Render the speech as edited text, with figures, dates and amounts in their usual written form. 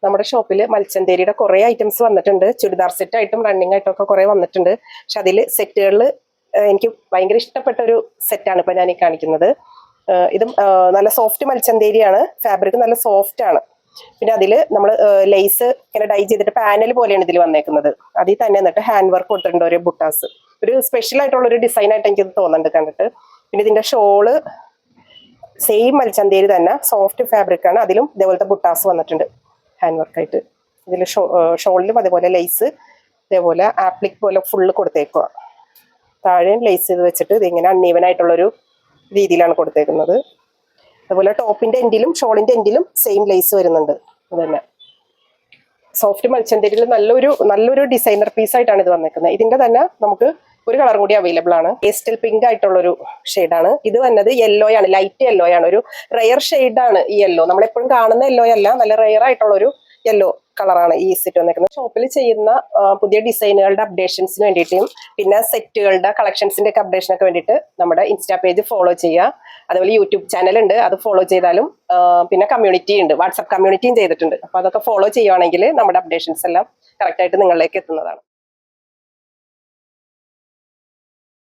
നമ്മുടെ ഷോപ്പിൽ മൽച്ചന്തേരിയുടെ കുറേ ഐറ്റംസ് വന്നിട്ടുണ്ട്. ചുരിദാർ സെറ്റ് ആയിട്ടും റണ്ണിങ് ആയിട്ടും ഒക്കെ കുറേ വന്നിട്ടുണ്ട്. പക്ഷെ അതിൽ സെറ്റുകളിൽ എനിക്ക് ഭയങ്കര ഇഷ്ടപ്പെട്ട ഒരു സെറ്റാണ് ഇപ്പൊ ഞാൻ ഈ കാണിക്കുന്നത്. ഇത് നല്ല സോഫ്റ്റ് മൽച്ചന്തേരിയാണ്. ഫാബ്രിക് നല്ല സോഫ്റ്റ് ആണ്. പിന്നെ അതിൽ നമ്മൾ ലേസ് ഇങ്ങനെ ഡൈ ചെയ്തിട്ട് പാനൽ പോലെയാണ് ഇതിൽ വന്നേക്കുന്നത്. അതിൽ തന്നെ എന്നിട്ട് ഹാൻഡ് വർക്ക് കൊടുത്തിട്ടുണ്ട്. ഒരു ബുട്ടാസ്, ഒരു സ്പെഷ്യൽ ആയിട്ടുള്ള ഒരു ഡിസൈൻ ആയിട്ട് എനിക്ക് തോന്നുന്നുണ്ട് കണ്ടിട്ട്. പിന്നെ ഇതിന്റെ ഷോള് സെയിം മൽച്ചന്തേരി തന്നെ, സോഫ്റ്റ് ഫാബ്രിക് ആണ്. അതിലും ഇതേപോലത്തെ ബുട്ടാസ് വന്നിട്ടുണ്ട് ഹാൻഡ് വർക്കായിട്ട്. ഇതിൽ ഷോളിലും അതേപോലെ ലേസ് ഇതേപോലെ ആപ്ലിക് പോലെ ഫുള്ള് കൊടുത്തേക്കുക. താഴെയും ലേസ് ചെയ്ത് വെച്ചിട്ട് ഇതിങ്ങനെ അൺഈവൻ ആയിട്ടുള്ളൊരു രീതിയിലാണ് കൊടുത്തേക്കുന്നത്. അതുപോലെ ടോപ്പിന്റെ എൻഡിലും ഷോളിന്റെ എൻഡിലും സെയിം ലേസ് വരുന്നുണ്ട്. അത് തന്നെ സോഫ്റ്റ് മൽച്ചന്തേരിയിൽ നല്ലൊരു ഡിസൈനർ പീസ് ആയിട്ടാണ് ഇത് വന്നേക്കുന്നത്. ഇതിന്റെ തന്നെ നമുക്ക് ഒരു കളർ കൂടി അവൈലബിൾ ആണ്. പേസ്റ്റൽ പിങ്ക് ആയിട്ടുള്ളൊരു ഷെയ്ഡാണ് ഇത് വന്നത്. യെല്ലോ ആണ്, ലൈറ്റ് യെല്ലോ ആണ്. ഒരു റെയർ ഷെയ്ഡാണ് ഈ യെല്ലോ. നമ്മളെപ്പോഴും കാണുന്ന യെല്ലോ അല്ല, നല്ല റെയർ ആയിട്ടുള്ളൊരു യെല്ലോ കളറാണ് ഈ സെറ്റ് വന്നേക്കുന്നത്. ഷോപ്പിൽ ചെയ്യുന്ന പുതിയ ഡിസൈനുകളുടെ അപ്ഡേഷൻസിന് വേണ്ടിയിട്ടും പിന്നെ സെറ്റുകളുടെ കളക്ഷൻസിന്റെ ഒക്കെ അപ്ഡേഷനൊക്കെ വേണ്ടിയിട്ട് നമ്മുടെ ഇൻസ്റ്റാ പേജ് ഫോളോ ചെയ്യുക. അതുപോലെ യൂട്യൂബ് ചാനൽ ഉണ്ട്, അത് ഫോളോ ചെയ്താലും പിന്നെ കമ്മ്യൂണിറ്റി ഉണ്ട്, വാട്സപ്പ് കമ്മ്യൂണിറ്റിയും ചെയ്തിട്ടുണ്ട്. അപ്പോൾ അതൊക്കെ ഫോളോ ചെയ്യുവാണെങ്കിൽ നമ്മുടെ അപ്ഡേഷൻസ് എല്ലാം കറക്റ്റായിട്ട് നിങ്ങളിലേക്ക് എത്തുന്നതാണ്.